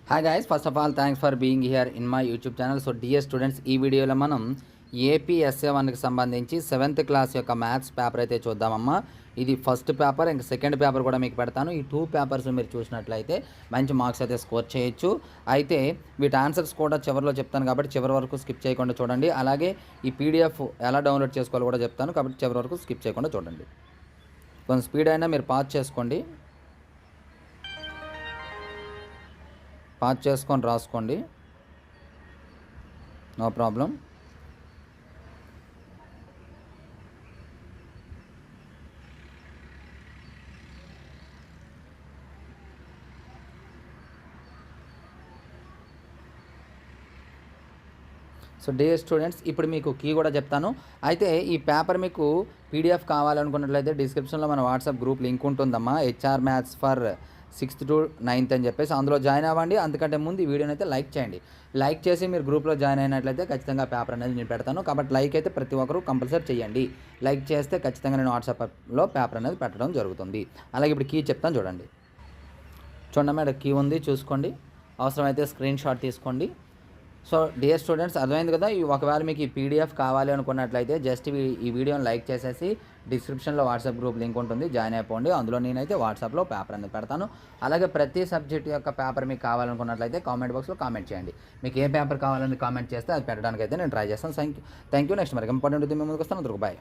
Hi guys, first of all thanks for being here in my YouTube channel. So dear students, ఈ వీడియోలో మనం ఏపీఎస్ఏ1కి సంబంధించి 7th class యొక్క maths paper అయితే చూద్దామమ్మా. ఇది ఫస్ట్ పేపర్, ఇంక సెకండ్ పేపర్ కూడా మీకు పెడతాను. ఈ 2 పేపర్స్ మీరు చూసినట్లయితే మంచి మార్క్స్ అయితే స్కోర్ చేయొచ్చు. అయితే వీటి ఆన్సర్స్ కూడా చివరిలో చెప్తాను కాబట్టి చివరి వరకు స్కిప్ చేయకుండా చూడండి. అలాగే ఈ పీడిఎఫ్ ఎలా డౌన్లోడ్ చేసుకోవాలో కూడా చెప్తాను కాబట్టి చివరి వరకు స్కిప్ చేయకుండా చూడండి. కొంచెం స్పీడ్ అయినా మీరు పాజ్ చేసుకోండి, పాజ్ చేసుకొని రాసుకోండి, no problem. So dear students, ఇప్పుడు మీకు కీ కూడా చెప్తాను. అయితే ఈ పేపర్ మీకు పీడిఎఫ్ కావాలనుకున్నట్లయితే డిస్క్రిప్షన్లో మన వాట్సాప్ గ్రూప్ లింక్ ఉంటుందమ్మా, HR maths for 6th to 9th అని చెప్పేసి. అందులో జాయిన్ అవ్వండి. అందుకంటే ముందు ఈ వీడియోని అయితే లైక్ చేయండి. లైక్ చేసి మీరు గ్రూప్లో జాయిన్ అయినట్లయితే ఖచ్చితంగా పేపర్ అనేది నేను పెడతాను. కాబట్టి లైక్ అయితే ప్రతి ఒక్కరూ కంపల్సరీ చేయండి. లైక్ చేస్తే ఖచ్చితంగా నేను వాట్సాప్లో పేపర్ అనేది పెట్టడం జరుగుతుంది. అలాగే ఇప్పుడు కీ చెప్తాను చూడండి. చూడండి మేడం, కీ ఉంది, చూసుకోండి. అవసరమైతే స్క్రీన్ షాట్ తీసుకోండి. సో డియర్ స్టూడెంట్స్, అర్థమైంది కదా. ఒకవేళ మీకు ఈ పీడిఎఫ్ కావాలి అనుకున్నట్లయితే జస్ట్ ఈ వీడియోని లైక్ చేసేసి డిస్క్రిప్షన్లో వాట్సాప్ గ్రూప్ లింక్ ఉంటుంది, జాయిన్ అయిపోండి. అందులో నేనైతే వాట్సాప్లో పేపర్ అనేది పెడతాను. అలాగే ప్రతి సబ్జెక్ట్ యొక్క పేపర్ మీకు కావాలనుకున్నట్లయితే కామెంట్ బాక్స్లో కామెంట్ చేయండి. మీకు ఏ పేపర్ కావాలని కామెంట్ చేస్తే అది పెట్టడానికి అయితే నేను ట్రై చేస్తాను. Thank you. నెక్స్ట్ మరి ఇంపార్టెంట్ మేము ముందుకు వస్తాను. బాయ్.